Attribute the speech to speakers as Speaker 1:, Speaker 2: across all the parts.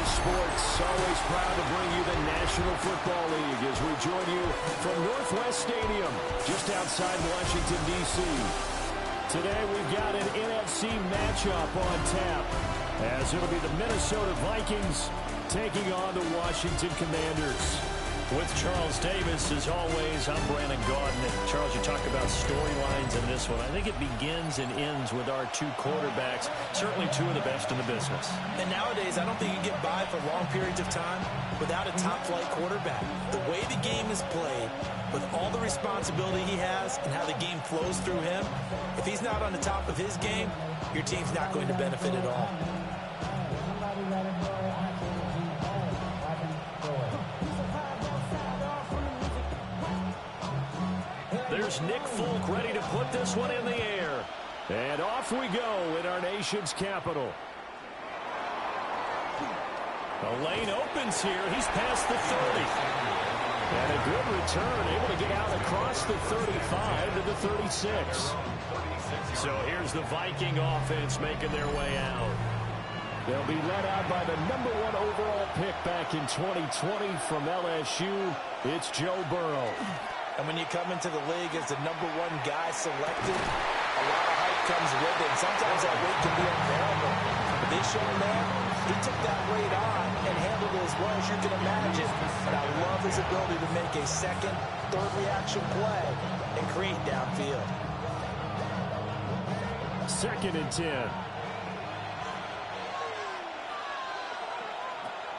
Speaker 1: Sports, always proud to bring you the National Football League as we join you from Northwest Stadium, just outside Washington, D.C. Today we've got an NFC matchup on tap, as it'll be the Minnesota Vikings taking on the Washington Commanders. With Charles Davis, as always, I'm Brandon Gaudin. And Charles, you talk about storylines in this one. I think it begins and ends with our two quarterbacks, certainly two of the best in the business.
Speaker 2: And nowadays, I don't think you can get by for long periods of time without a top-flight quarterback. The way the game is played, with all the responsibility he has and how the game flows through him, if he's not on the top of his game, your team's not going to benefit at all.
Speaker 1: There's Nick Folk ready to put this one in the air. And off we go in our nation's capital. The lane opens here. He's past the 30. And a good return, able to get out across the 35 to the 36. So here's the Viking offense making their way out. They'll be led out by the number 1 overall pick back in 2020 from LSU. It's Joe Burrow.
Speaker 2: And when you come into the league as the number 1 guy selected, a lot of hype comes with it. Sometimes that weight can be unbearable. But this young man, he took that weight on and handled it as well as you can imagine. And I love his ability to make a second, third reaction play and create downfield.
Speaker 1: 2nd and 10.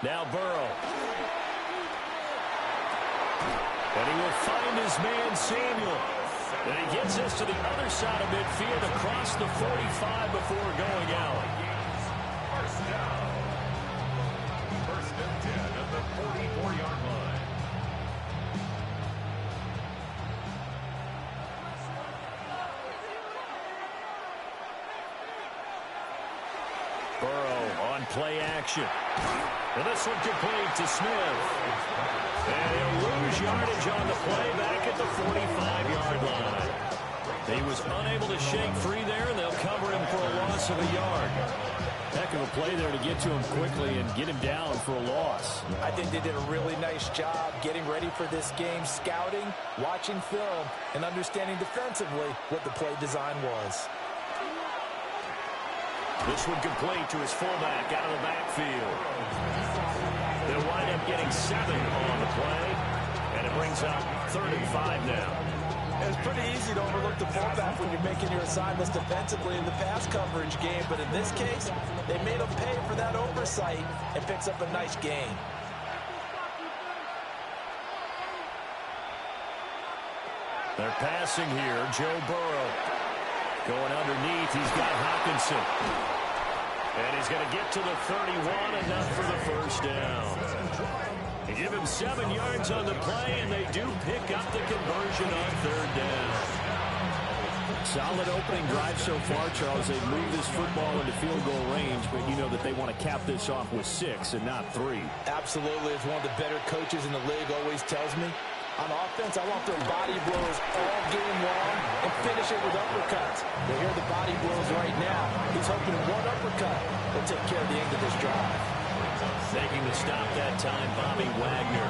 Speaker 1: Now Burrow. And he will find his man, Samuel. And he gets us to the other side of midfield across the 45 before going out.
Speaker 3: First down. 1st and 10 at the 44-yard line.
Speaker 1: Burrow on play action. And this one complete to Smith. And he'll lose yardage on the play back at the 45-yard line. He was unable to shake free there, and they'll cover him for a loss of a yard. Heck of a play there to get to him quickly and get him down for a loss.
Speaker 2: I think they did a really nice job getting ready for this game, scouting, watching film, and understanding defensively what the play design was.
Speaker 1: This one complete to his fullback out of the backfield. They'll wind up getting 7 on the play, and it brings up 3rd and 5 now.
Speaker 2: It's pretty easy to overlook the fullback when you're making your assignments defensively in the pass coverage game, but in this case, they made him pay for that oversight and picks up a nice gain.
Speaker 1: They're passing here. Joe Burrow going underneath. He's got Hawkinson. And he's going to get to the 31, enough for the first down. They give him 7 yards on the play, and they do pick up the conversion on 3rd down. Solid opening drive so far, Charles. They've moved this football into field goal range, but you know that they want to cap this off with 6 and not 3.
Speaker 2: Absolutely. As one of the better coaches in the league always tells me, on offense, I want their body blows all game long and finish it with uppercuts. Well, here are the body blows right now. He's hoping one uppercut will take care of the end of this drive.
Speaker 1: Making the stop that time, Bobby Wagner.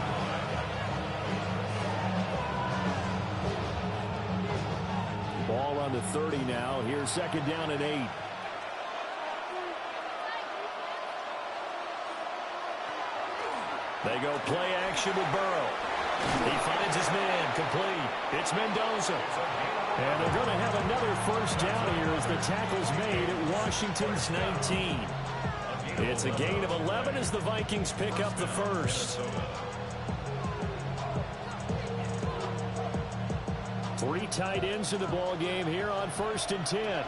Speaker 1: Ball on the 30 now. Here's 2nd down and 8. They go play action with Burrow. He finds his man, complete. It's Mendoza. And they're going to have another first down here as the tackle's made at Washington's 19. It's a gain of 11 as the Vikings pick up the first. 3 tight ends in the ball game here on 1st and 10.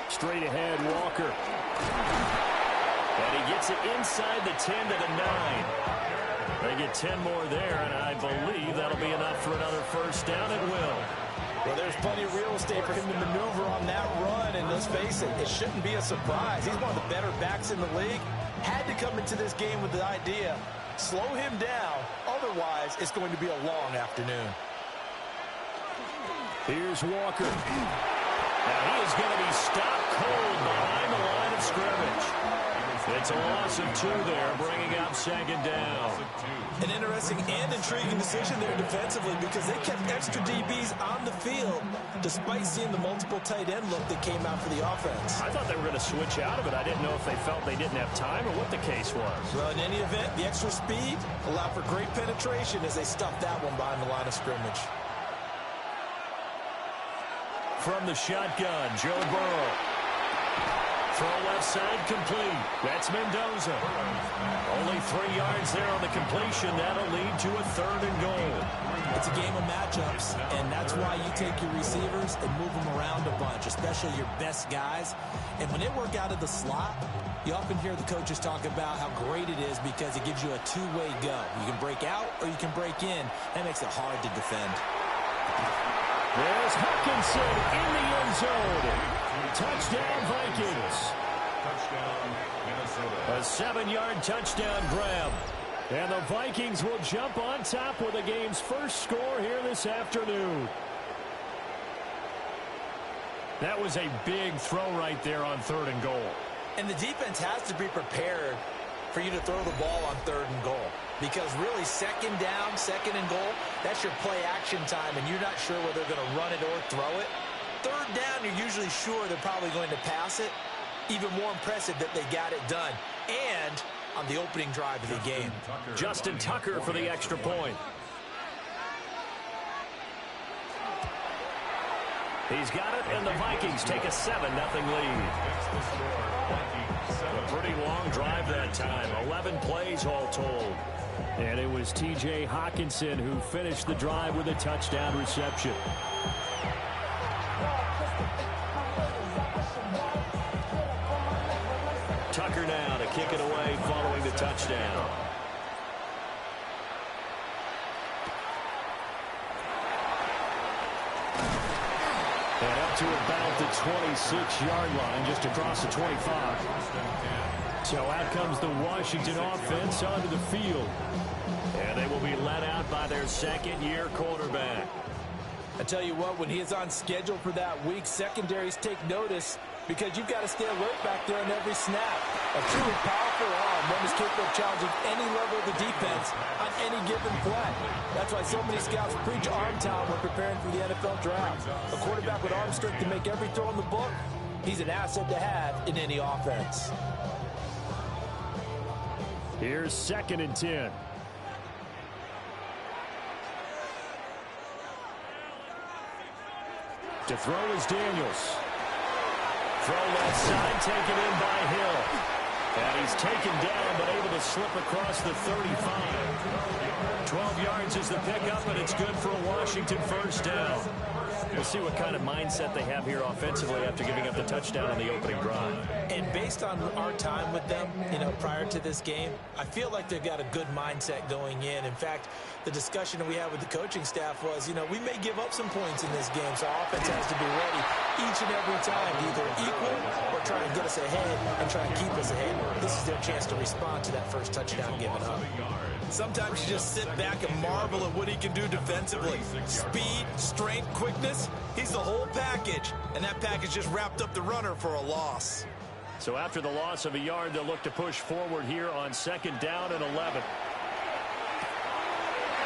Speaker 1: Straight ahead, Walker. And he gets it inside the 10 to the 9. They get 10 more there, and I believe that'll be enough for another first down. It will.
Speaker 2: Well, there's plenty of real estate for him to maneuver on that run, and let's face it, it shouldn't be a surprise. He's one of the better backs in the league. Had to come into this game with the idea, slow him down, otherwise it's going to be a long afternoon.
Speaker 1: Here's Walker. Now he is going to be stopped cold behind the line of scrimmage. It's a loss of 2 there, bringing up second down.
Speaker 2: An interesting and intriguing decision there defensively because they kept extra DBs on the field despite seeing the multiple tight end look that came out for the offense.
Speaker 1: I thought they were going to switch out of it. I didn't know if they felt they didn't have time or what the case was.
Speaker 2: Well, in any event, the extra speed allowed for great penetration as they stuffed that one behind the line of scrimmage.
Speaker 1: From the shotgun, Joe Burrow. Throw left side complete. That's Mendoza. Only 3 yards there on the completion. That'll lead to a 3rd and goal.
Speaker 2: It's a game of matchups, and that's why you take your receivers and move them around a bunch, especially your best guys. And when they work out of the slot, you often hear the coaches talk about how great it is because it gives you a two-way go. You can break out or you can break in. That makes it hard to defend.
Speaker 1: There's Hawkinson in the end zone. Touchdown, Vikings.
Speaker 3: Touchdown, Minnesota.
Speaker 1: A 7-yard touchdown grab. And the Vikings will jump on top with the game's first score here this afternoon. That was a big throw right there on 3rd and goal.
Speaker 2: And the defense has to be prepared for you to throw the ball on 3rd and goal. Because really, 2nd down, 2nd and goal, that's your play action time, and you're not sure whether they're going to run it or throw it. 3rd down, you're usually sure they're probably going to pass it. Even more impressive that they got it done. And on the opening drive of the game.
Speaker 1: Justin Tucker for the extra point. He's got it, and the Vikings take a 7-0 lead. A pretty long drive that time. 11 plays all told. And it was T.J. Hawkinson who finished the drive with a touchdown reception. Tucker now to kick it away following the touchdown. And up to about the 26-yard line, just across the 25. So out comes the Washington offense onto the field. And they will be let out by their 2nd-year quarterback.
Speaker 2: I tell you what, when he is on schedule for that week, secondaries take notice because you've got to stay alert back there on every snap. A truly powerful arm, one is capable of challenging any level of the defense on any given play. That's why so many scouts preach arm talent when preparing for the NFL draft. A quarterback with arm strength to make every throw in the book, he's an asset to have in any offense.
Speaker 1: Here's 2nd and 10. To throw is Daniels. Throw left side, taken in by Hill. And he's taken down, but able to slip across the 35. 12 yards is the pickup, and it's good for a Washington 1st down. We'll see what kind of mindset they have here offensively after giving up the touchdown on the opening drive.
Speaker 2: And based on our time with them, prior to this game, I feel like they've got a good mindset going in. In fact, the discussion that we had with the coaching staff was, we may give up some points in this game, so our offense has to be ready each and every time to either equal or try and get us ahead and try and keep us ahead. This is their chance to respond to that first touchdown given up. Sometimes you just sit back and marvel at what he can do defensively. Speed, strength, quickness, he's the whole package. And that package just wrapped up the runner for a loss.
Speaker 1: So after the loss of a yard, they'll look to push forward here on 2nd down and 11.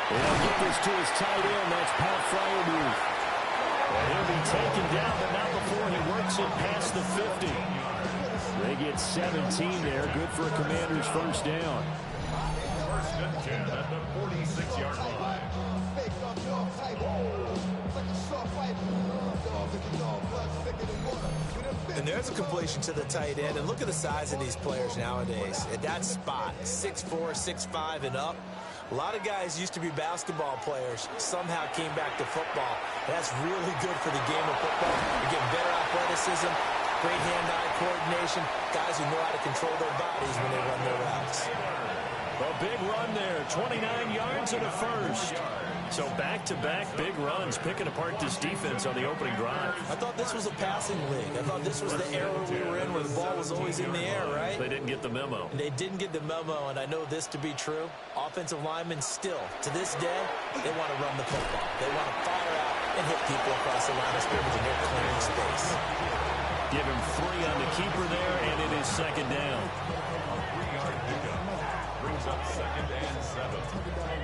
Speaker 1: He'll get this to his tight end. That's Pat Fryermuth. And he'll be taken down, but not before he works it past the 50. They get 17 there. Good for a Commander's 1st down.
Speaker 3: 1st and 10 at the 46-yard line.
Speaker 2: And there's a completion to the tight end. And look at the size of these players nowadays. At that spot, 6'4", 6'5", and up. A lot of guys used to be basketball players, somehow came back to football. That's really good for the game of football. You're getting better athleticism, great hand-eye coordination, guys who know how to control their bodies when they run their routes.
Speaker 1: A big run there, 29 yards and a 1st. So back-to-back big runs, picking apart this defense on the opening drive.
Speaker 2: I thought this was a passing league. I thought this was the era we were in where the ball was always in the air, right?
Speaker 1: They didn't get the memo.
Speaker 2: They didn't get the memo, and I know this to be true. Offensive linemen still, to this day, they want to run the football. They want to fire out and hit people across the line of scrimmage, and they're clearing space.
Speaker 1: Give him 3 on the keeper there, and it is second down.
Speaker 3: A 3-yard pickup brings up 2nd and 7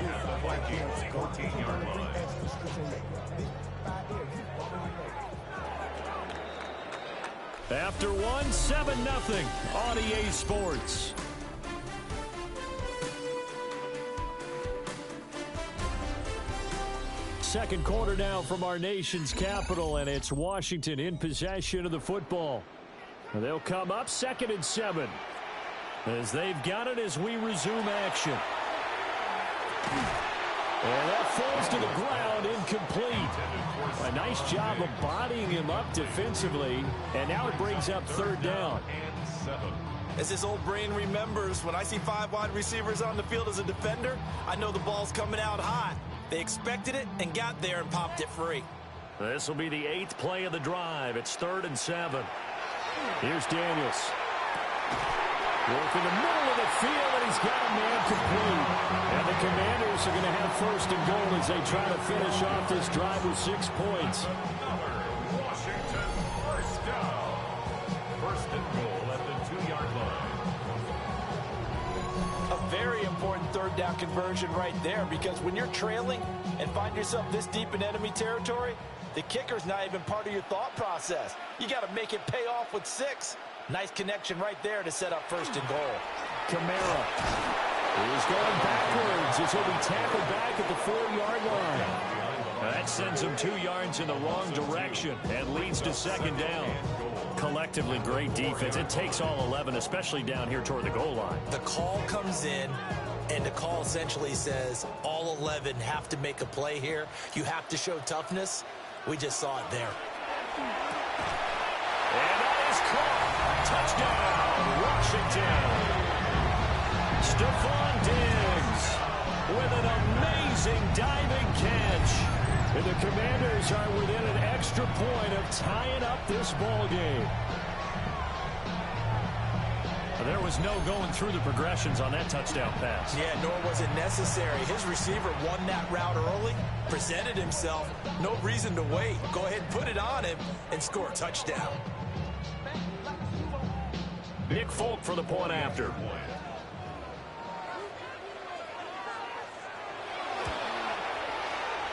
Speaker 3: at the Vikings 14-yard line.
Speaker 1: After 1, 7-0 on EA Sports. Second quarter now from our nation's capital, and it's Washington in possession of the football. They'll come up 2nd and 7 as they've got it as we resume action. And that falls to the ground, incomplete. A nice job of bodying him up defensively, and now it brings up 3rd down.
Speaker 2: As his old brain remembers, when I see 5 wide receivers on the field as a defender, I know the ball's coming out hot. They expected it and got there and popped it free.
Speaker 1: This will be the 8th play of the drive. It's 3rd and 7. Here's Daniels. Work in the middle of the field, and he's got a man complete. And the Commanders are going to have 1st and goal as they try to finish off this drive with 6 points.
Speaker 3: Washington, 1st down. 1st and goal at the 2-yard line.
Speaker 2: A very important 3rd down conversion right there, because when you're trailing and find yourself this deep in enemy territory, the kicker's not even part of your thought process. You got to make it pay off with 6. Nice connection right there to set up 1st and goal.
Speaker 1: Kamara is going backwards as he'll be tackled back at the 4-yard line. That sends him 2 yards in the wrong direction and leads to 2nd down. Collectively, great defense. It takes all 11, especially down here toward the goal line.
Speaker 2: The call comes in, and the call essentially says all 11 have to make a play here. You have to show toughness. We just saw it there.
Speaker 1: And that is caught. Touchdown, Washington. Stephon Diggs with an amazing diving catch. And the Commanders are within an extra point of tying up this ball game. There was no going through the progressions on that touchdown pass.
Speaker 2: Yeah, nor was it necessary. His receiver won that route early, presented himself. No reason to wait. Go ahead and put it on him and score a touchdown.
Speaker 1: Nick Folk for the point after.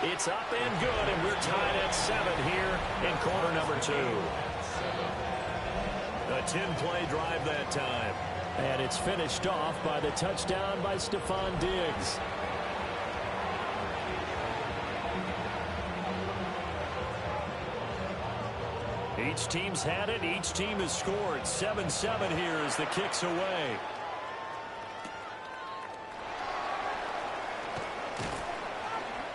Speaker 1: It's up and good, and we're tied at 7 here in quarter number 2. A 10-play drive that time. And it's finished off by the touchdown by Stephon Diggs. Each team's had it. Each team has scored. 7-7 here as the kick's away.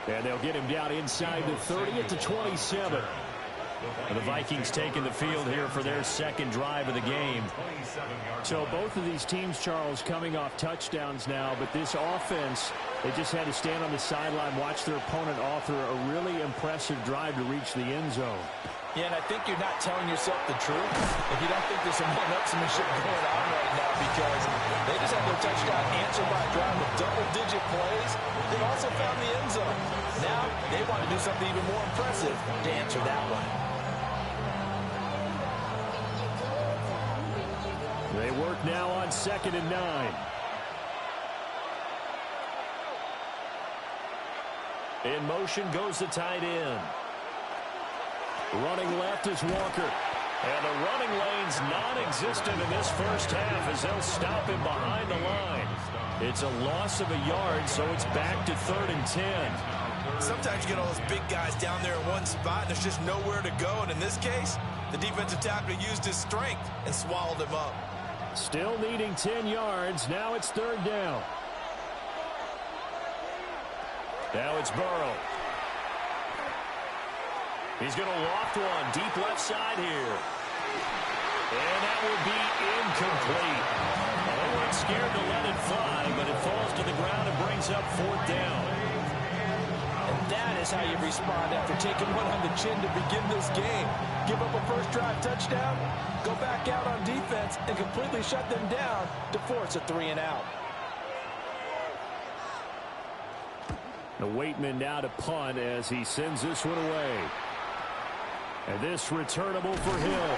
Speaker 1: And they'll get him down inside the 30 at the 27. And the Vikings taking the field here for their 2nd drive of the game. So both of these teams, Charles, coming off touchdowns now, but this offense, they just had to stand on the sideline, watch their opponent author a really impressive drive to reach the end zone.
Speaker 2: Yeah, and I think you're not telling yourself the truth if you don't think there's some one-upsmanship going on right now, because they just had their touchdown answered by a drive with double-digit plays. They also found the end zone. Now they want to do something even more impressive to answer that one.
Speaker 1: They work now on 2nd and 9. In motion goes the tight end. Running left is Walker. And the running lane's non-existent in this first half as they'll stop him behind the line. It's a loss of a yard, so it's back to 3rd and 10.
Speaker 2: Sometimes you get all those big guys down there in one spot, and there's just nowhere to go. And in this case, the defensive tackle used his strength and swallowed him up.
Speaker 1: Still needing 10 yards. Now it's 3rd down. Now it's Burrow. He's going to loft one deep left side here. And that will be incomplete. They weren't scared to let it fly, but it falls to the ground and brings up 4th down.
Speaker 2: And that is how you respond after taking one on the chin to begin this game. Give up a first drive touchdown, go back out on defense, and completely shut them down to force a 3-and-out.
Speaker 1: The Waitman now to punt as he sends this one away. And this returnable for Hill.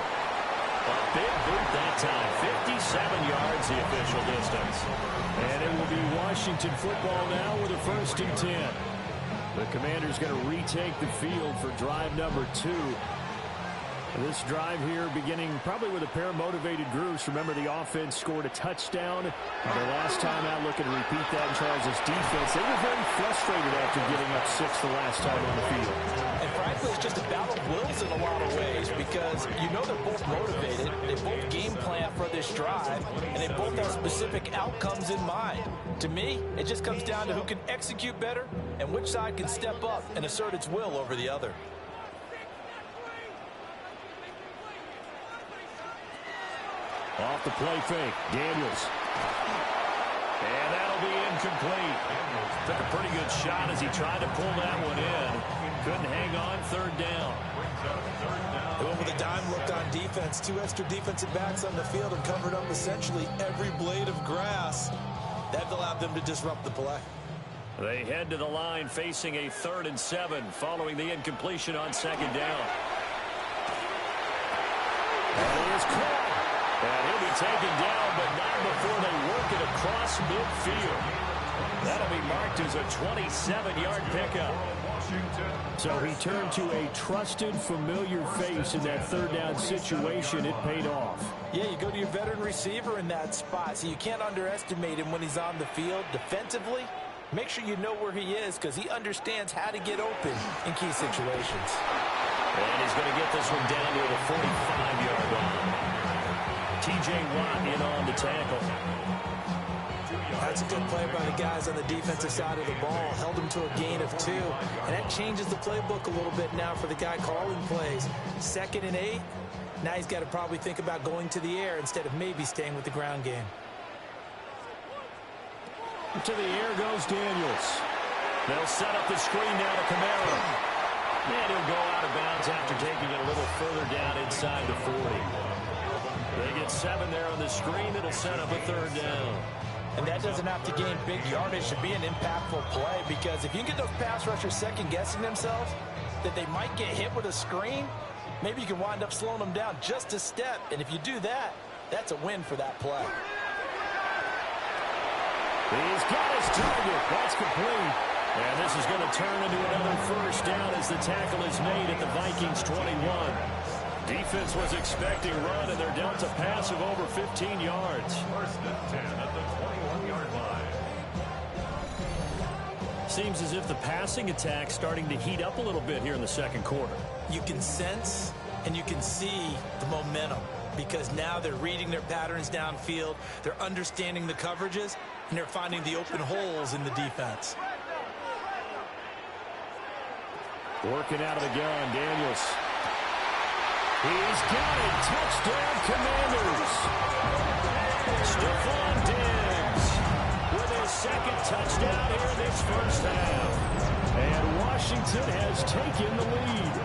Speaker 1: A big boot that time. 57 yards the official distance. And it will be Washington football now with a 1st and 10. The Commanders going to retake the field for drive number 2. This drive here beginning probably with a pair of motivated groups. Remember, the offense scored a touchdown. The last time out, looking to repeat that in Charles' defense. They were very frustrated after getting up 6 the last time on the field.
Speaker 2: And frankly, it's just a battle of wills in a lot of ways because you know they're both motivated. They both game plan for this drive, and they both have specific outcomes in mind. To me, it just comes down to who can execute better and which side can step up and assert its will over the other.
Speaker 1: Off the play fake, Daniels. And that'll be incomplete. Took a pretty good shot as he tried to pull that one in. Couldn't hang on, 3rd down.
Speaker 2: Going with a dime look on defense. 2 extra defensive backs on the field and covered up essentially every blade of grass. That allowed them to disrupt the play.
Speaker 1: They head to the line facing a 3rd and 7 following the incompletion on 2nd down. That is caught. And he'll be taken down, but not before they work it across midfield. That'll be marked as a 27-yard pickup. So he turned to a trusted, familiar face in that 3rd down situation. It paid off.
Speaker 2: Yeah, you go to your veteran receiver in that spot, so you can't underestimate him when he's on the field. Defensively, make sure you know where he is because he understands how to get open in key situations.
Speaker 1: And he's going to get this one down to the 45-yard line. T.J. Watt in on the tackle.
Speaker 2: That's a good play by the guys on the defensive side of the ball. Held him to a gain of 2. And that changes the playbook a little bit now for the guy calling plays. 2nd and 8. Now he's got to probably think about going to the air instead of maybe staying with the ground game.
Speaker 1: To the air goes Daniels. They'll set up the screen now to Kamara. And he'll go out of bounds after taking it a little further down inside the 40. They get 7 there on the screen. It'll set up a 3rd down.
Speaker 2: And that doesn't have to gain big yardage to be an impactful play because if you can get those pass rushers second-guessing themselves that they might get hit with a screen, maybe you can wind up slowing them down just a step. And if you do that, that's a win for that play.
Speaker 1: He's got his target. That's complete. And this is going to turn into another 1st down as the tackle is made at the Vikings 21. Defense was expecting run, and they're down to pass of over 15 yards.
Speaker 3: 1st and 10 at the 21-yard line.
Speaker 1: Seems as if the passing attack's starting to heat up a little bit here in the 2nd quarter.
Speaker 2: You can sense and you can see the momentum because now they're reading their patterns downfield, they're understanding the coverages, and they're finding the open holes in the defense.
Speaker 1: Working out of the gun, Daniels. He's got it. Touchdown, Commanders. Stephon Diggs with his 2nd touchdown here in this 1st half. And Washington has taken the lead.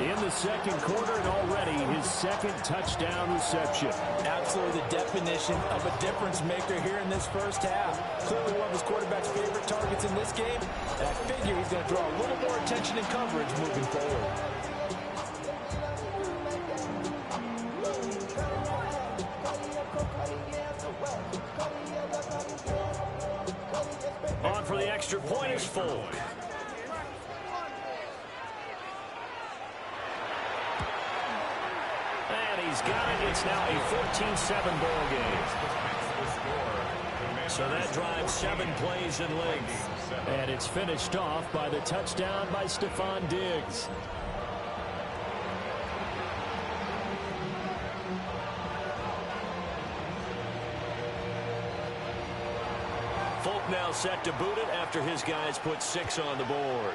Speaker 1: In the 2nd quarter and already his 2nd touchdown reception.
Speaker 2: Absolutely the definition of a difference maker here in this 1st half. Clearly one of his quarterback's favorite targets in this game. And I figure he's going to draw a little more attention and coverage moving forward.
Speaker 1: On for the extra point is Folk. And he's got it. It's now a 14-7 ball game. So that drives 7 plays in length. And it's finished off by the touchdown by Stephon Diggs. Folk now set to boot it after his guys put 6 on the board.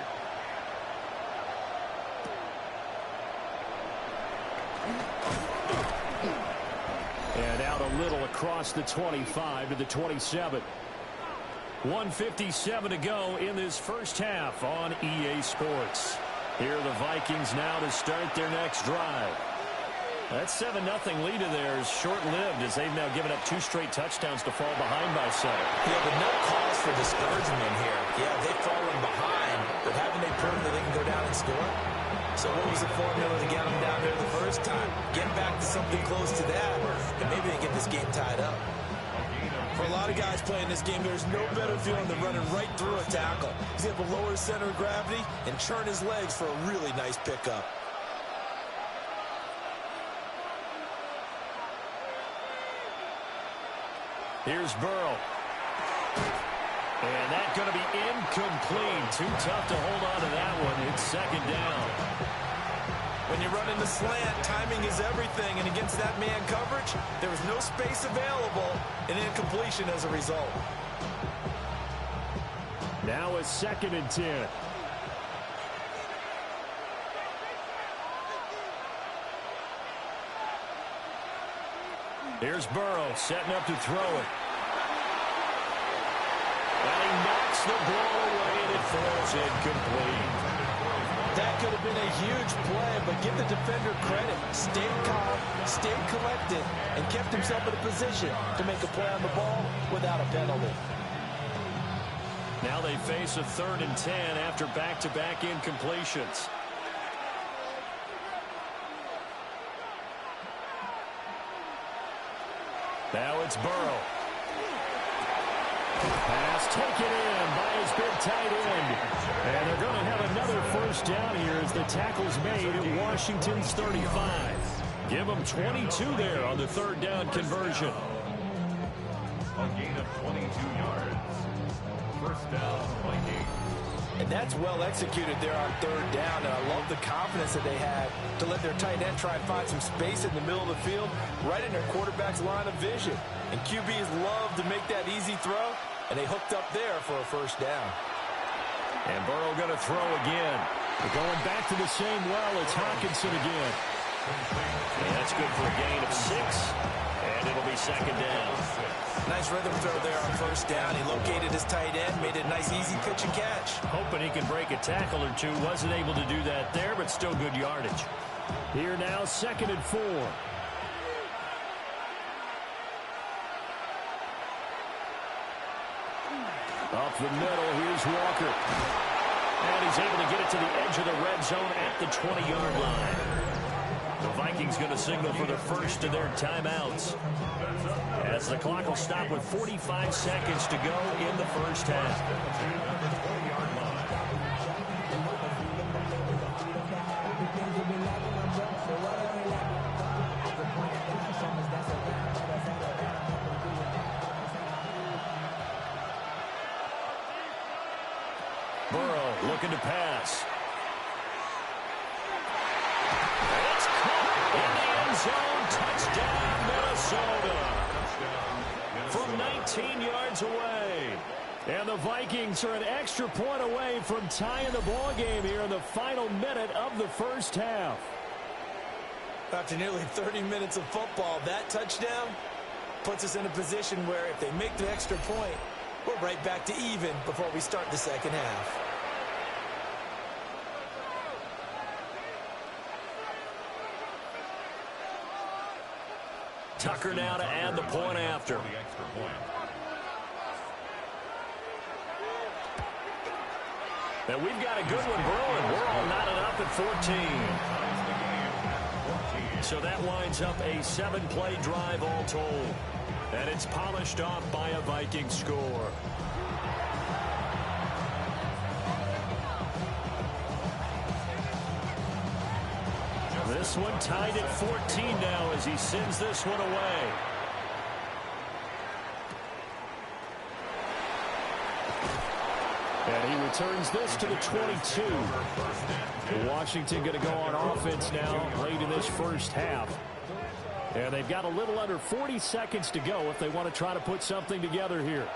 Speaker 1: And out a little across the 25 to the 27. 1:57 to go in this 1st half on EA Sports. Here are the Vikings now to start their next drive. That 7-0 lead of theirs short-lived as they've now given up 2 straight touchdowns to fall behind by 7.
Speaker 2: Yeah, but no cause for discouragement here. Yeah, they've fallen behind, but haven't they proven that they can go down and score? So what was the formula to get them down there the first time? Get back something close to that, and maybe they get this game tied up. For a lot of guys playing this game, there's no better feeling than running right through a tackle. He's able to lower his center of gravity and churn his legs for a really nice pickup.
Speaker 1: Here's Burrow. And that's going to be incomplete. Too tough to hold on to that one. It's second down.
Speaker 2: When you run in the slant, timing is everything. And against that man coverage, there was no space available. An incompletion as a result.
Speaker 1: Now a 2nd and 10. Here's Burrow setting up to throw it. And he knocks the ball away, and it falls incomplete.
Speaker 2: That could have been a huge play, but give the defender credit. Stayed calm, stayed collected, and kept himself in a position to make a play on the ball without a penalty.
Speaker 1: Now they face a 3rd and 10 after back-to-back incompletions. Now it's Burrow. Pass taken in by his big tight end. And they're going to have another 1st down here as the tackle's made at Washington's 35. Give them 22 there on the 3rd down conversion.
Speaker 3: A gain of 22 yards. 1st down, Vikings.
Speaker 2: And that's well executed there on 3rd down, and I love the confidence that they had to let their tight end try and find some space in the middle of the field, right in their quarterback's line of vision. And QBs love to make that easy throw, and they hooked up there for a 1st down.
Speaker 1: And Burrow going to throw again. They're going back to the same well. It's Hawkinson again. And that's good for a gain of 6, and it'll be 2nd down.
Speaker 2: Nice rhythm throw there on 1st down. He located his tight end, made it a nice easy pitch and catch.
Speaker 1: Hoping he can break a tackle or two. Wasn't able to do that there, but still good yardage. Here now, 2nd and 4. Up the middle, here's Walker. And he's able to get it to the edge of the red zone at the 20-yard line. The Vikings going to signal for the first of their timeouts, as the clock will stop with 45 seconds to go in the 1st half. Burrow looking to pass. It's caught in the end zone. Touchdown, Minnesota. From 19 yards away. And the Vikings are an extra point away from tying the ball game here in the final minute of the 1st half.
Speaker 2: After nearly 30 minutes of football, that touchdown puts us in a position where if they make the extra point, we're right back to even before we start the 2nd half.
Speaker 1: Tucker now to add the point after. And we've got a good one brewing. We're all knotted up at 14. So that winds up a 7-play drive all told. And it's polished off by a Viking score. This one tied at 14 now as he sends this one away. And he returns this to the 22. Washington going to go on offense now late in this 1st half. And they've got a little under 40 seconds to go if they want to try to put something together here.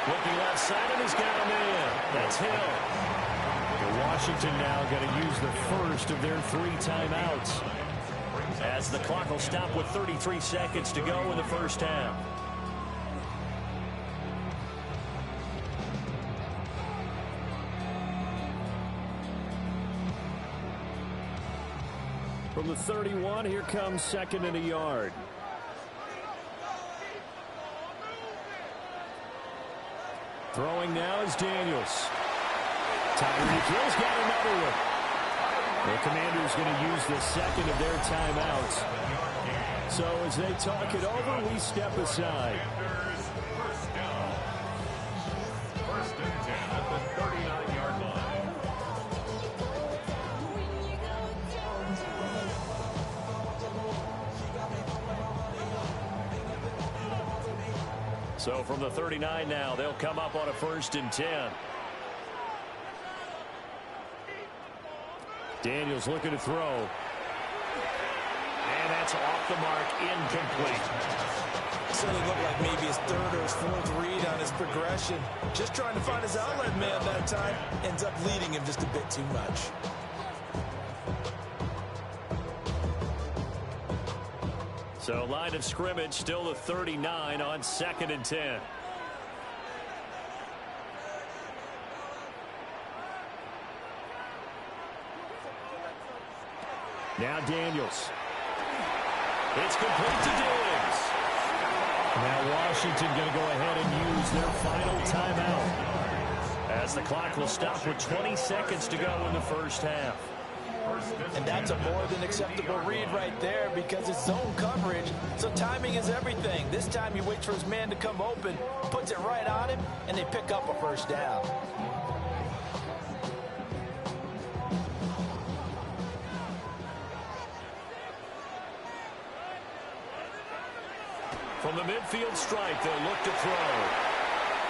Speaker 1: Looking left side, and he's got a man. That's Hill. Washington now going to use the first of their 3 timeouts, as the clock will stop with 33 seconds to go in the 1st half. From the 31, here comes 2nd and a yard. Throwing now is Daniels. Tyreek Hill's got another one. The Commanders going to use the second of their timeouts. So as they talk it over, we step aside.
Speaker 3: First down. First and 10 at the 39-yard line.
Speaker 1: So from the 39 now, they'll come up on a 1st and 10. Daniels looking to throw. And that's off the mark, incomplete.
Speaker 2: Certainly looked like maybe his third or his fourth read on his progression. Just trying to find his outlet man that time. Ends up leading him just a bit too much.
Speaker 1: So line of scrimmage still the 39 on 2nd and 10. Now Daniels. It's complete to Diggs. Now Washington going to go ahead and use their final timeout, as the clock will stop with 20 seconds to go in the first half.
Speaker 2: And that's a more than acceptable read right there, because it's zone coverage, so timing is everything. This time he waits for his man to come open, puts it right on him, and they pick up a first down.
Speaker 1: From the midfield stripe, they'll look to throw.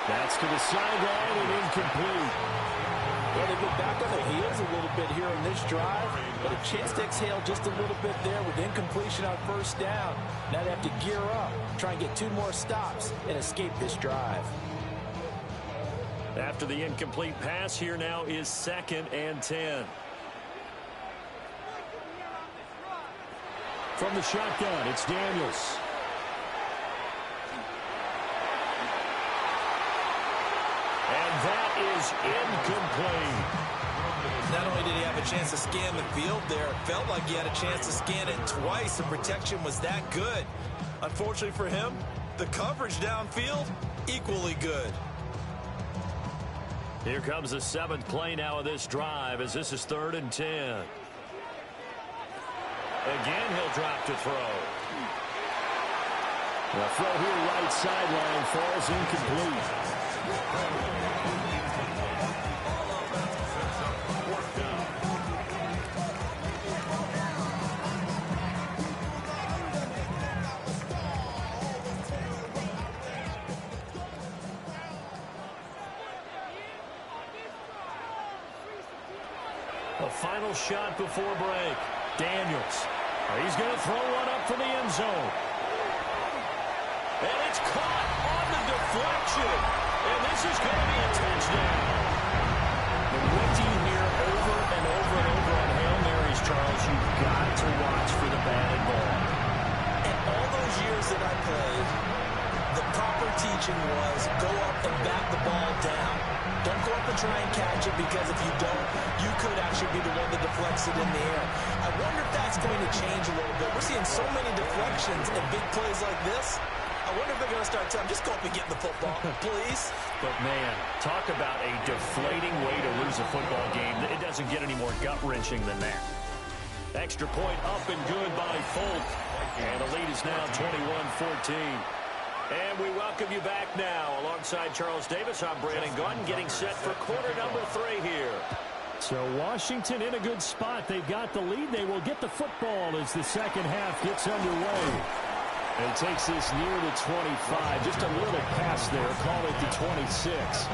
Speaker 1: That's to the sideline and incomplete.
Speaker 2: Well, they've been back on their heels a little bit here on this drive, but a chance to exhale just a little bit there with incompletion on first down. Now they have to gear up, try and get 2 more stops, and escape this drive.
Speaker 1: After the incomplete pass, here now is 2nd and 10. From the shotgun, it's Daniels. And that is incomplete.
Speaker 2: Not only did he have a chance to scan the field there, it felt like he had a chance to scan it twice. The protection was that good. Unfortunately for him, the coverage downfield, equally good.
Speaker 1: Here comes the 7th play now of this drive, as this is 3rd and 10. Again, he'll drop to throw. The throw here right sideline falls incomplete. A final shot before break. Daniels. He's going to throw one up for the end zone. And it's caught on the deflection. And this is going to be a touchdown. The routine here over and over and over on Hail Marys, Charles. You've got to watch for the batted ball.
Speaker 2: In all those years that I played, the proper teaching was go up and bat the ball down. Don't go up and try and catch it, because if you don't, you could actually be the one that deflects it in the air. I wonder if that's going to change a little bit. We're seeing so many deflections and big plays like this. I wonder if they're going to start telling, just go up and get in the football, please.
Speaker 1: But, man, talk about a deflating way to lose a football game. It doesn't get any more gut-wrenching than that. Extra point up and good by Folk. And the lead is now 21-14. And we welcome you back now. Alongside Charles Davis, I'm Brandon Gunn, getting set for quarter number 3 here. So Washington in a good spot. They've got the lead. They will get the football as the second half gets underway. And takes this near the 25. Just a little pass there. Call it the 26.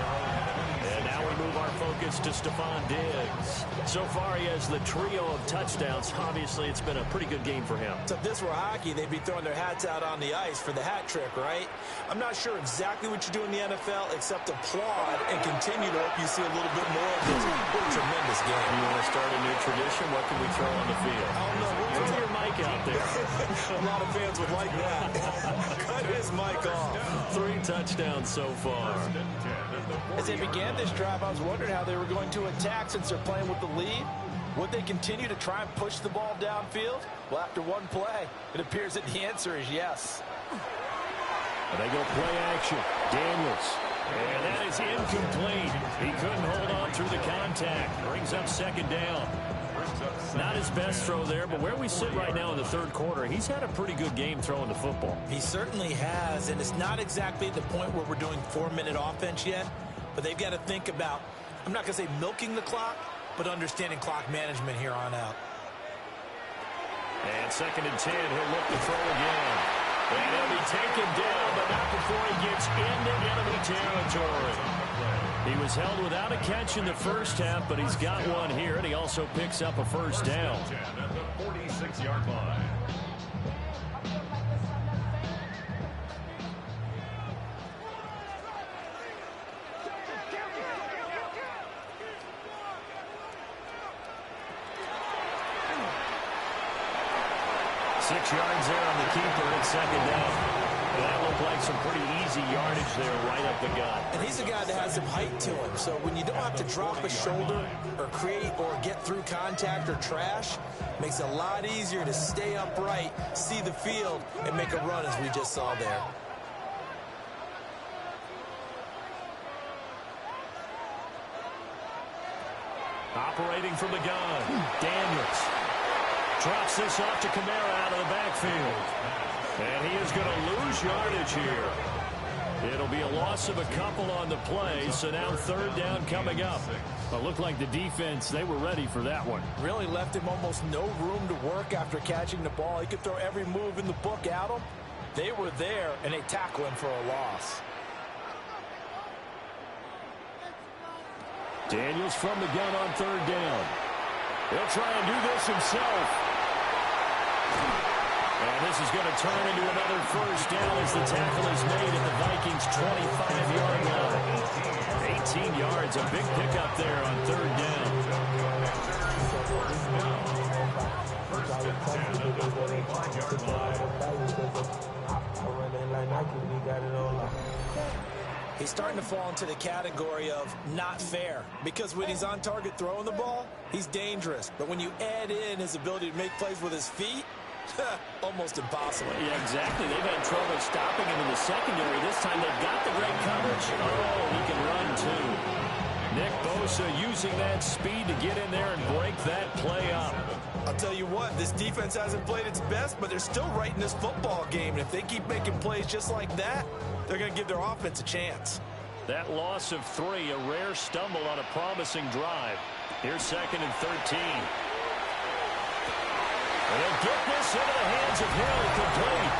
Speaker 1: And now we move our focus to Stephon Diggs. So far, he has the trio of touchdowns. Obviously, it's been a pretty good game for him.
Speaker 2: So if this were hockey, they'd be throwing their hats out on the ice for the hat trick, right? I'm not sure exactly what you do in the NFL, except applaud and continue to hope you see a little bit more of this. What a tremendous game.
Speaker 1: You want to start a new tradition? What can we throw on the field?
Speaker 2: Oh, no.
Speaker 1: Throw your mic out there.
Speaker 2: A lot of fans would like that. Cut his mic off.
Speaker 1: 3 touchdowns so far.
Speaker 2: As they began this drive, I was wondering how they were going to attack since they're playing with the lead. Would they continue to try and push the ball downfield? Well, after one play, it appears that the answer is yes.
Speaker 1: And they go play action. Daniels. And that is incomplete. He couldn't hold on through the contact. Brings up 2nd down. his best throw there, but where we sit right now in the third quarter, he's had a pretty good game throwing the football.
Speaker 2: He certainly has, and it's not exactly the point where we're doing 4-minute offense yet, but they've got to think about, I'm not going to say milking the clock, but understanding clock management here on out.
Speaker 1: And 2nd and 10, he'll look to throw again. And he'll be taken down, but not before he gets into enemy territory. He was held without a catch in the first half, but he's got one here, and he also picks up a first down.
Speaker 3: At the 46-yard line.
Speaker 1: Six yards there on the keeper at 2nd down. And that looked like some pretty easy yardage there right up the gut.
Speaker 2: And he's a guy that has some height to him, so when you don't have to drop a shoulder or create or get through contact or trash, makes it a lot easier to stay upright, see the field, and make a run as we just saw there.
Speaker 1: Operating from the gun, Daniels. Drops this off to Kamara out of the backfield. And he is going to lose yardage here. It'll be a loss of a couple on the play, so now 3rd down coming up. It looked like the defense, they were ready for that one.
Speaker 2: Really left him almost no room to work after catching the ball. He could throw every move in the book at him. They were there, and they tackle him for a loss.
Speaker 1: Daniels from the gun on 3rd down. He'll try and do this himself. And this is going to turn into another first down as the tackle is made at the Vikings' 25-yard line. 18 yards, a big pickup there on 3rd down.
Speaker 2: He's starting to fall into the category of not fair, because when he's on target throwing the ball, he's dangerous. But when you add in his ability to make plays with his feet, almost impossible.
Speaker 1: Yeah, exactly. They've had trouble stopping him in the secondary. This time they've got the great coverage. Oh, he can run too. Nick Bosa using that speed to get in there and break that play up.
Speaker 2: I'll tell you what, this defense hasn't played its best, but they're still right in this football game. And if they keep making plays just like that, they're going to give their offense a chance.
Speaker 1: That loss of 3, a rare stumble on a promising drive. Here's 2nd and 13. And he'll get this into the hands of Hill, complete.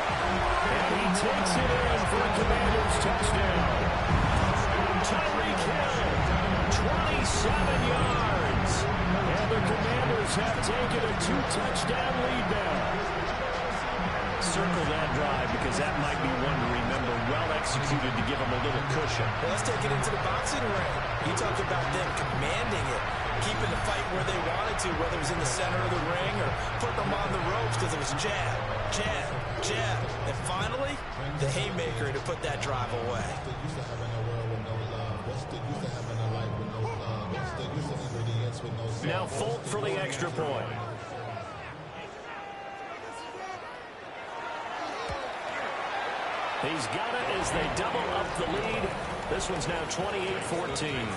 Speaker 1: And he takes it in for a Commanders touchdown. Tyreek Hill, 27 yards. And the Commanders have taken a 2-touchdown lead now. Circle that drive because that might be one to remember. Well executed to give them a little cushion.
Speaker 2: Well, let's take it into the boxing ring. You talk about them commanding it, keeping the fight where they wanted to, whether it was in the center of the ring or putting them on the ropes because it was jab, jab, jab. And finally, the haymaker to put that drive away.
Speaker 1: Now Folk for the extra point. He's got it as they double up the lead. This one's now 28-14.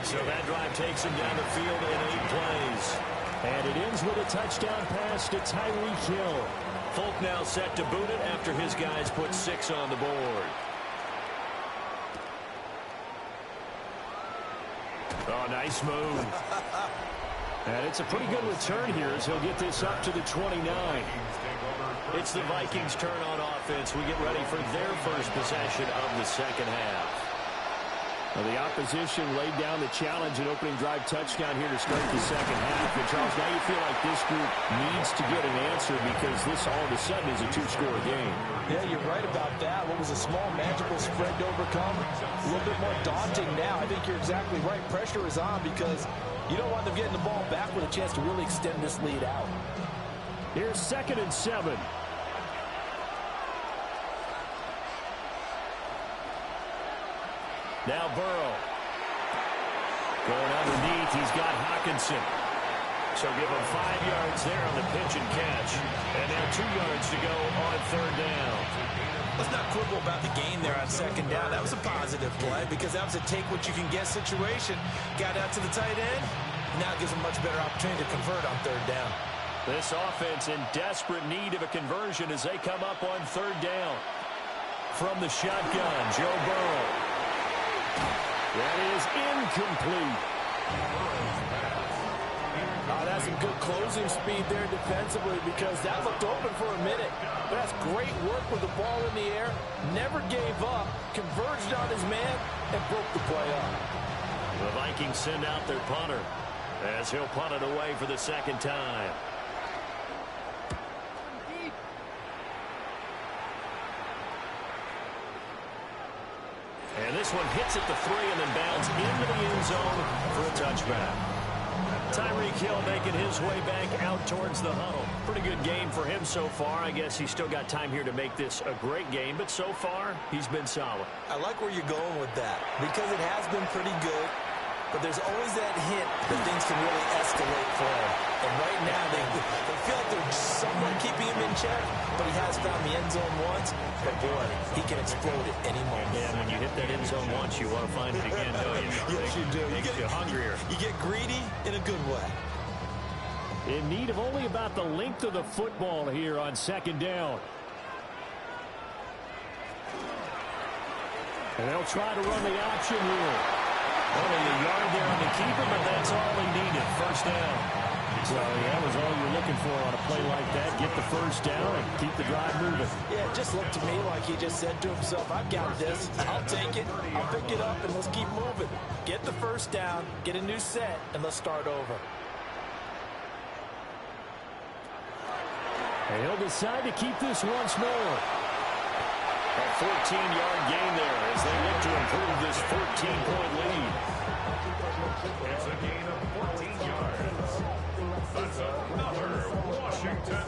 Speaker 1: So that drive takes him down the field in 8 plays. And it ends with a touchdown pass to Tyreek Hill. Folk now set to boot it after his guys put 6 on the board. Oh, nice move. And it's a pretty good return here as he'll get this up to the 29. It's the Vikings' turn on offense. We get ready for their first possession of the second half. Well, the opposition laid down the challenge and opening drive touchdown here to start the second half. And Charles, now you feel like this group needs to get an answer because this all of a sudden is a 2-score game.
Speaker 2: Yeah, you're right about that. What was a small, manageable spread to overcome, a little bit more daunting now. I think you're exactly right. Pressure is on because you don't want them getting the ball back with a chance to really extend this lead out.
Speaker 1: Here's 2nd and 7. Now Burrow. Going underneath, he's got Hawkinson. So give him 5 yards there on the pitch and catch. And now 2 yards to go on 3rd down.
Speaker 2: Let's not quibble about the gain there on 2nd down. That was a positive play because that was a take-what-you-can-get situation. Got out to the tight end, Now it gives them much better opportunity to convert on third down.
Speaker 1: This offense in desperate need of a conversion as they come up on third down. From the shotgun, Joe Burrow. That is incomplete.
Speaker 4: That's some good closing speed there defensively because that looked open for a minute. But that's great work with the ball in the air. Never gave up, converged on his man, and broke the play up.
Speaker 1: The Vikings send out their punter as he'll punt it away for the second time. And this one hits at the 3 and then bounds into the end zone for a touchback. Tyreek Hill making his way back out towards the huddle. Pretty good game for him so far. I guess he's still got time here to make this a great game, but so far, he's been solid.
Speaker 2: I like where you're going with that because it has been pretty good, but there's always that hint that things can really escalate for him. And right now, they feel like they're somewhat keeping him in check, but he has found the end zone once. But boy, he can explode at any moment.
Speaker 1: Yeah, when you hit that end zone once, you want to find it again, don't you?
Speaker 2: Yes, you do.
Speaker 1: Makes you hungrier.
Speaker 2: You get greedy in a good way.
Speaker 1: In need of only about the length of the football here on second down. And they'll try to run the option here. Only a yard there on the keeper, but that's all he needed. First down. So that was all you're looking for on a play like that. Get the first down and keep the drive moving.
Speaker 4: Yeah, it just looked to me like he just said to himself, I've got this. I'll take it. I'll pick it up, and let's keep moving. Get the first down, get a new set, and let's start over.
Speaker 1: And he'll decide to keep this once more. A 14-yard gain there as they look to improve this 14-point lead.
Speaker 3: It's a gain of 14 yards. That's another Washington.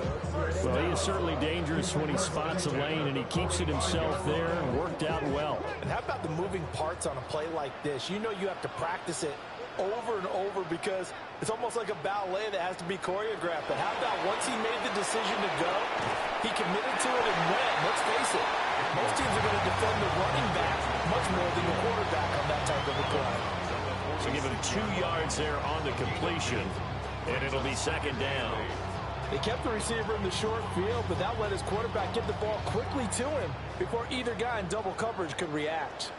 Speaker 1: Well, he is certainly dangerous when he spots a lane, and he keeps it himself there and worked out well.
Speaker 4: And how about the moving parts on a play like this? You know you have to practice it over and over because it's almost like a ballet that has to be choreographed. But how about once he made the decision to go, he committed to it and went. Let's face it, most teams are going to defend the running back much more than the quarterback on that type of a play.
Speaker 1: So give him 2 yards there on the completion, and it'll be second down.
Speaker 4: They kept the receiver in the short field, but that let his quarterback get the ball quickly to him before either guy in double coverage could react.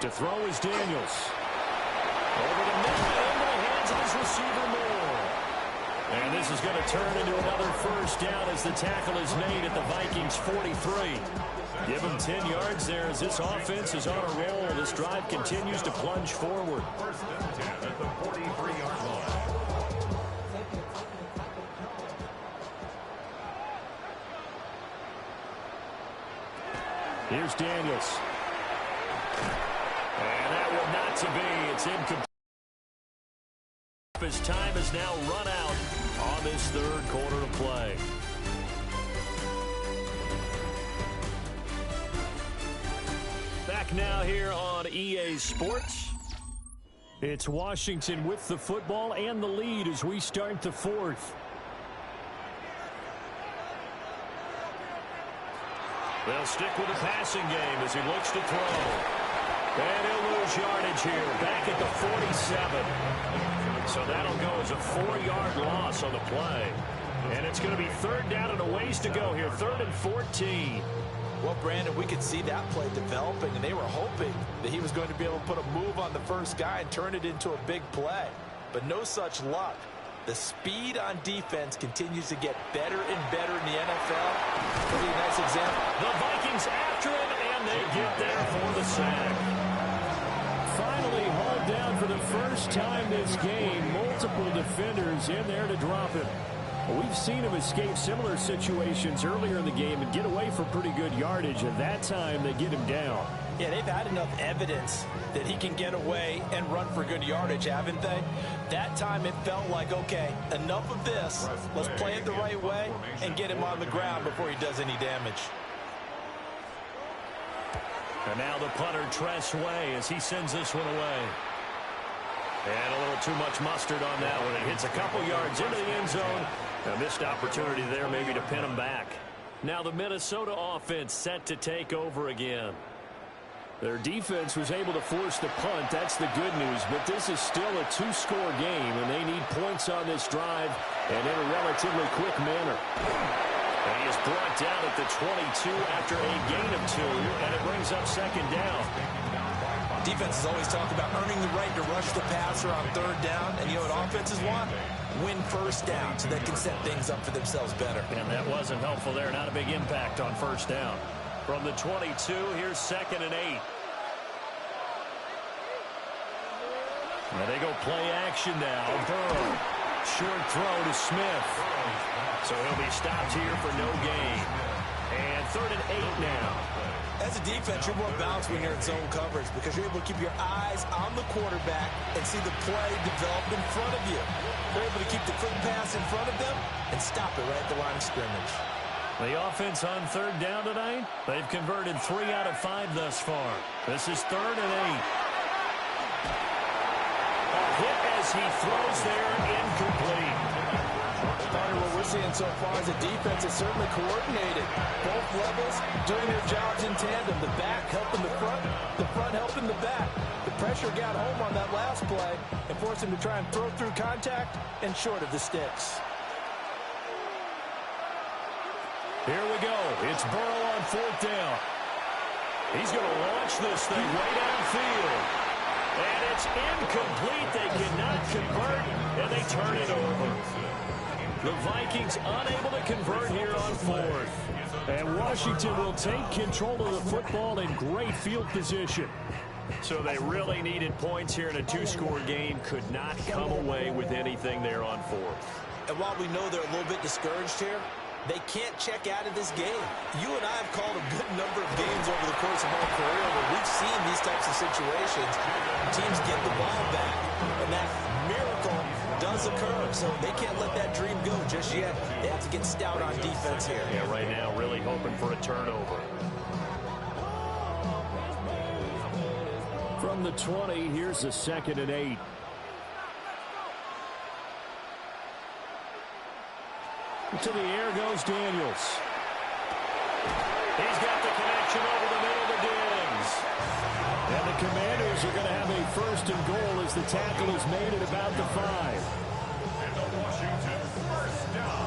Speaker 1: To throw is Daniels. Over the middle into the hands of his receiver Moore. And this is going to turn into another first down as the tackle is made at the Vikings 43. Give him 10 yards there as this offense is on a roll. This drive continues to plunge forward.
Speaker 3: First and 10 at the 43-yard line.
Speaker 1: Here's Daniels. And that one not to be. It's incomplete. His time is now run out on this third quarter of play. Back now here on EA Sports. It's Washington with the football and the lead as we start the fourth. They'll stick with the passing game as he looks to throw. And he'll lose yardage here, back at the 47. So that'll go as a 4-yard loss on the play. And it's going to be third down and a ways to go here, 3rd and 14.
Speaker 4: Well, Brandon, we could see that play developing, and they were hoping that he was going to be able to put a move on the first guy and turn it into a big play. But no such luck. The speed on defense continues to get better and better in the NFL. Pretty nice example.
Speaker 1: The Vikings after him, and they get there for the sack. Finally hauled down for the first time this game. Multiple defenders in there to drop him. We've seen him escape similar situations earlier in the game and get away for pretty good yardage, and that time they get him down.
Speaker 4: Yeah, they've had enough evidence that he can get away and run for good yardage, haven't they? That time it felt like, okay, enough of this. Let's play it the right way and get him on the ground before he does any damage.
Speaker 1: And now the punter, Tress Way, as he sends this one away. And a little too much mustard on that one. It hits a couple yards into the end zone. A missed opportunity there maybe to pin him back. Now the Minnesota offense set to take over again. Their defense was able to force the punt. That's the good news. But this is still a two-score game, and they need points on this drive and in a relatively quick manner. And he is brought down at the 22 after a gain of 2, and it brings up second down.
Speaker 2: Defenses always talk about earning the right to rush the passer on third down, and you know what offenses want? Win first down so they can set things up for themselves better.
Speaker 1: And that wasn't helpful there. Not a big impact on first down. From the 22, here's 2nd and 8. Now they go play action now. Burrow. Short throw to Smith. So he'll be stopped here for no gain. And 3rd and 8 now.
Speaker 2: As a defense, you're more balanced when you're in zone coverage because you're able to keep your eyes on the quarterback and see the play develop in front of you. They're able to keep the quick pass in front of them and stop it right at the line of scrimmage.
Speaker 1: The offense on 3rd down tonight, they've converted 3 out of 5 thus far. This is 3rd and 8. A hit as he throws there, incomplete.
Speaker 4: What we're seeing so far is a defense is certainly coordinated. Both levels doing their jobs in tandem. The back helping the front helping the back. The pressure got home on that last play and forced him to try and throw through contact and short of the sticks.
Speaker 1: Here we go. It's Burrow on 4th down. He's going to launch this thing way downfield. And it's incomplete. They cannot convert, and they turn it over. The Vikings unable to convert here on 4th. And Washington will take control of the football in great field position. So they really needed points here in a 2-score game. Could not come away with anything there on 4th.
Speaker 2: And while we know they're a little bit discouraged here, they can't check out of this game. You and I have called a good number of games over the course of our career where we've seen these types of situations. Teams get the ball back, and that miracle does occur. So they can't let that dream go just yet. They have to get stout on defense here.
Speaker 1: Yeah, right now really hoping for a turnover. From the 20, here's a 2nd and 8. To the air goes Daniels. He's got the connection over the middle to Diggs. And the Commanders are going to have a 1st and goal as the tackle is made at about the 5.
Speaker 3: And the Washington first down.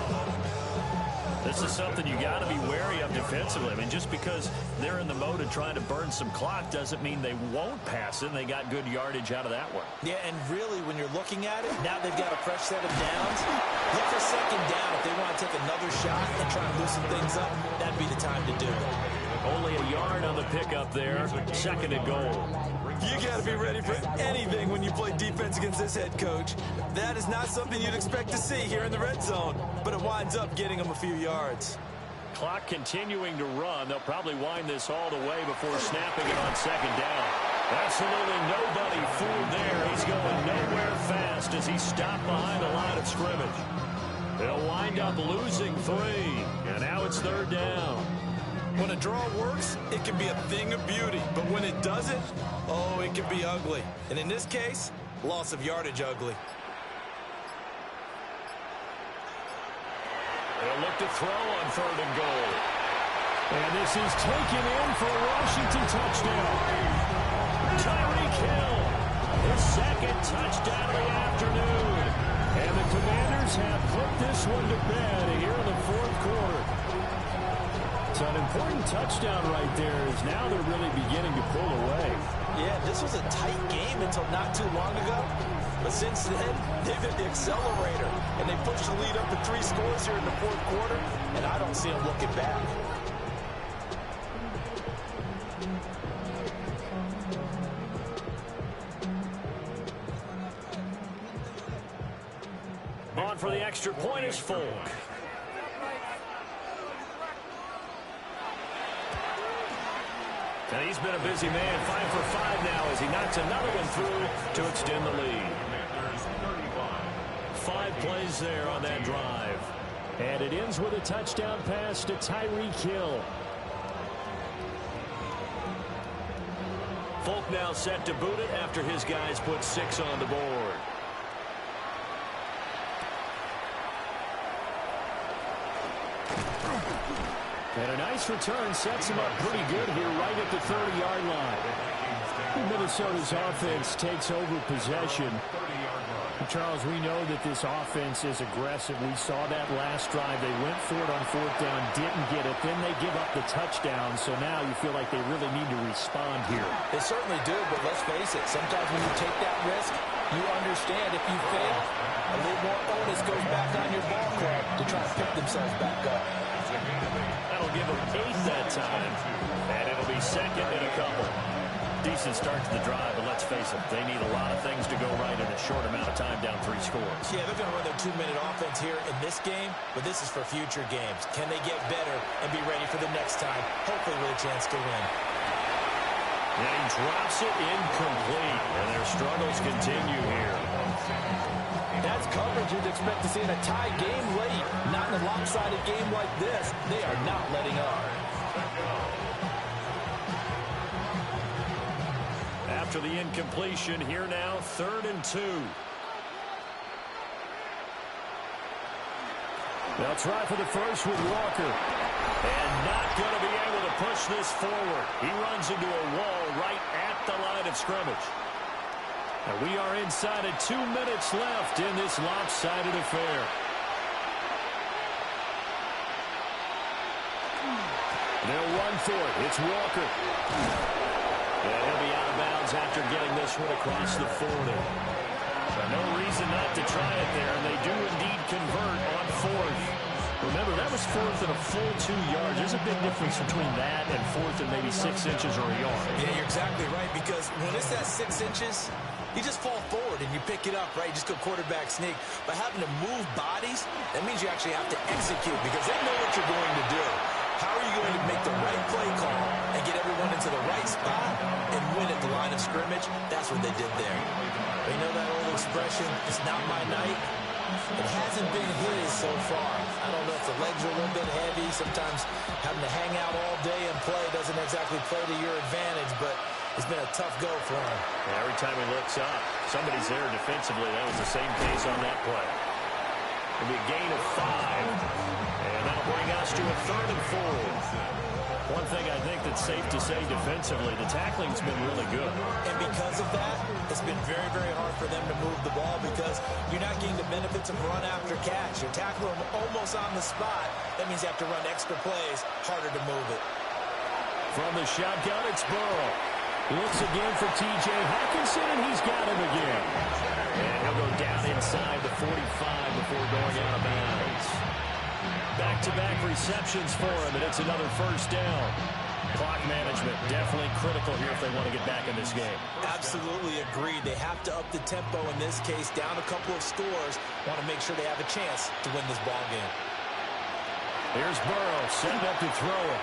Speaker 1: This is something you got to be wary of defensively. I mean, just because they're in the mode of trying to burn some clock doesn't mean they won't pass it. And they got good yardage out of that one.
Speaker 2: Yeah, and really, when you're looking at it, now they've got a fresh set of downs. Look for 2nd down. If they want to take another shot and try and loosen things up, that'd be the time to do it.
Speaker 1: Only a yard on the pickup there. 2nd and goal.
Speaker 4: You got to be ready for anything when you play defense against this head coach. That is not something you'd expect to see here in the red zone, but it winds up getting him a few yards.
Speaker 1: Clock continuing to run. They'll probably wind this all the way before snapping it on 2nd down. Absolutely nobody fooled there. He's going nowhere fast as he's stopped behind the line of scrimmage. They'll wind up losing 3, and now it's 3rd down.
Speaker 4: When a draw works, it can be a thing of beauty. But when it doesn't, oh, it can be ugly. And in this case, loss of yardage ugly.
Speaker 1: They'll look to throw on 3rd and goal. And this is taken in for a Washington touchdown. Tyreek Hill, his 2nd touchdown of the afternoon. And the Commanders have put this one to bed here in the 4th quarter. So an important touchdown right there is now they're really beginning to pull away.
Speaker 4: Yeah, this was a tight game until not too long ago. But since then, they've hit the accelerator. And they pushed the lead up to 3 scores here in the 4th quarter. And I don't see them looking back.
Speaker 1: On for the extra point is Folk. And he's been a busy man, 5 for 5 now as he knocks another one through to extend the lead. 5 plays there on that drive. And it ends with a touchdown pass to Tyreek Hill. Folk now set to boot it after his guys put 6 on the board. And a nice return sets him up pretty good here right at the 30-yard line. Minnesota's offense takes over possession. Charles, we know that this offense is aggressive. We saw that last drive. They went for it on fourth down, didn't get it. Then they give up the touchdown. So now you feel like they really need to respond here.
Speaker 2: They certainly do, but let's face it. Sometimes when you take that risk, you understand if you fail, a little more onus goes back on your ball club to try to pick themselves back up.
Speaker 1: That'll give them 8 that time. And it'll be second and a couple. Decent start to the drive, but let's face it, they need a lot of things to go right in a short amount of time down 3 scores.
Speaker 2: Yeah, they're going to run their 2-minute offense here in this game, but this is for future games. Can they get better and be ready for the next time, hopefully with a chance to win?
Speaker 1: And he drops it incomplete, and their struggles continue here.
Speaker 4: That's coverage you'd expect to see in a tie game late. Not in a lopsided game like this. They are not letting up.
Speaker 1: After the incompletion, here now, 3rd and 2. They'll try for the first with Walker. And not going to be able to push this forward. He runs into a wall right at the line of scrimmage. And we are inside of 2 minutes left in this lopsided affair. They'll run for it. It's Walker. And he'll be out of bounds after getting this one across the 40. So no reason not to try it there, and they do indeed convert on 4th. Remember, that was 4th and a full 2 yards. There's a big difference between that and 4th and maybe 6 inches or a yard.
Speaker 2: Yeah, you're exactly right, because when it's at 6 inches, you just fall forward and you pick it up, right? You just go quarterback sneak. But having to move bodies, that means you actually have to execute because they know what you're going to do. How are you going to make the right play call and get everyone into the right spot and win at the line of scrimmage? That's what they did there. They know that old expression, it's not my night. It hasn't been his so far. I don't know if the legs are a little bit heavy. Sometimes having to hang out all day and play doesn't exactly play to your advantage, but it's been a tough go for him.
Speaker 1: Yeah, every time he looks up, somebody's there defensively. That was the same case on that play. It'll be a gain of 5. And that'll bring us to a 3rd and 4. One thing I think that's safe to say defensively, the tackling's been really good.
Speaker 2: And because of that, it's been very, very hard for them to move the ball because you're not getting the benefits of run after catch. You're tackling them almost on the spot. That means you have to run extra plays, harder to move it.
Speaker 1: From the shotgun, it's Burrow. Looks again for T.J. Hawkinson, and he's got him again. And he'll go down inside the 45 before going out of bounds. Back-to-back receptions for him, and it's another first down. Clock management definitely critical here if they want to get back in this game.
Speaker 2: Absolutely agreed. They have to up the tempo in this case, down a couple of scores. Want to make sure they have a chance to win this ball game.
Speaker 1: Here's Burrow, setting up to throw it.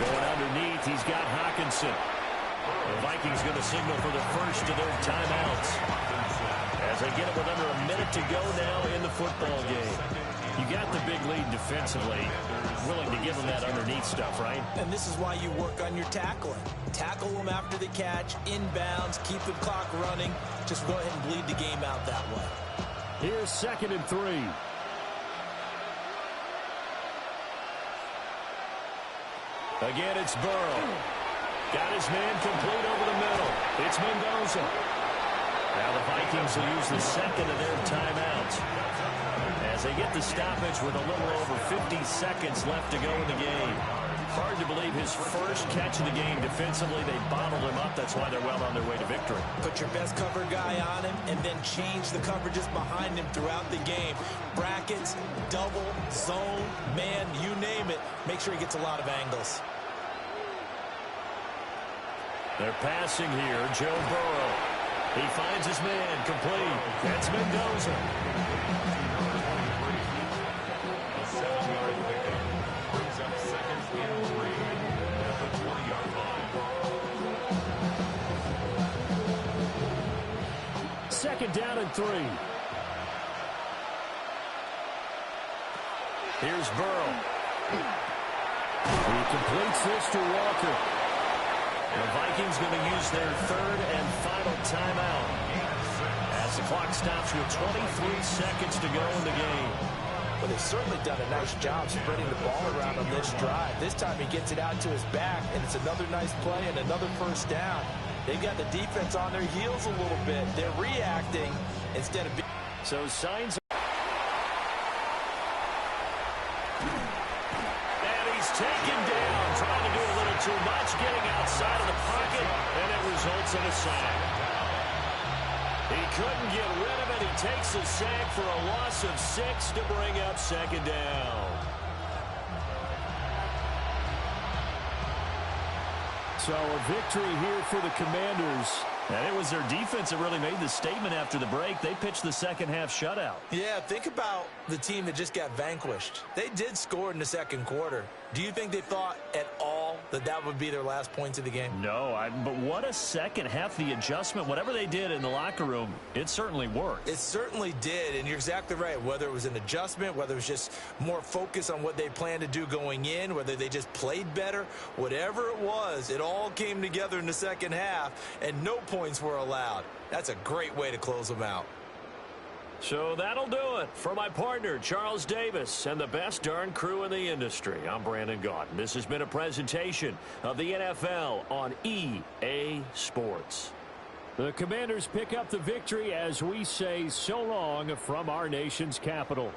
Speaker 1: Going underneath, he's got Hawkinson. The Vikings going to signal for the first of their timeouts as they get it with under a minute to go now in the football game. You got the big lead defensively, willing to give them that underneath stuff, right?
Speaker 2: And this is why you work on your tackling. Tackle them after the catch, inbounds, keep the clock running. Just go ahead and bleed the game out that way.
Speaker 1: Here's 2nd and 3. Again, it's Burrow. Got his man complete over the middle. It's Mendoza. Now the Vikings will use the second of their timeouts as they get the stoppage with a little over 50 seconds left to go in the game. Hard to believe his first catch of the game defensively. They bottled him up. That's why they're well on their way to victory.
Speaker 2: Put your best cover guy on him and then change the coverages behind him throughout the game. Brackets, double, zone, man, you name it. Make sure he gets a lot of angles.
Speaker 1: They're passing here. Joe Burrow. He finds his man complete. That's Mendoza.
Speaker 3: A 7-yard pickup brings up 2nd and 3 at the 20-yard line.
Speaker 1: 2nd down and 3. Here's Burrow. He completes this to Walker. The Vikings going to use their 3rd and final timeout as the clock stops with 23 seconds to go in the game.
Speaker 2: But they've certainly done a nice job spreading the ball around on this drive. This time he gets it out to his back, and it's another nice play and another first down. They've got the defense on their heels a little bit. They're reacting instead of being...
Speaker 1: So signs... And he's taken down, trying to do a little too much, getting outside of the pocket, and it results in a sack. He couldn't get rid of it. He takes a sack for a loss of 6 to bring up second down. So a victory here for the Commanders.
Speaker 5: And it was their defense that really made the statement after the break. They pitched the second-half shutout.
Speaker 2: Yeah, think about the team that just got vanquished. They did score in the second quarter. Do you think they thought at all that that would be their last points of the game?
Speaker 5: No, but what a second half. The adjustment, whatever they did in the locker room, it certainly worked.
Speaker 2: It certainly did, and you're exactly right. Whether it was an adjustment, whether it was just more focus on what they planned to do going in, whether they just played better, whatever it was, it all came together in the second half, and no points were allowed. That's a great way to close them out.
Speaker 1: So that'll do it for my partner, Charles Davis, and the best darn crew in the industry. I'm Brandon Gaudin. This has been a presentation of the NFL on EA Sports. The Commanders pick up the victory as we say so long from our nation's capital.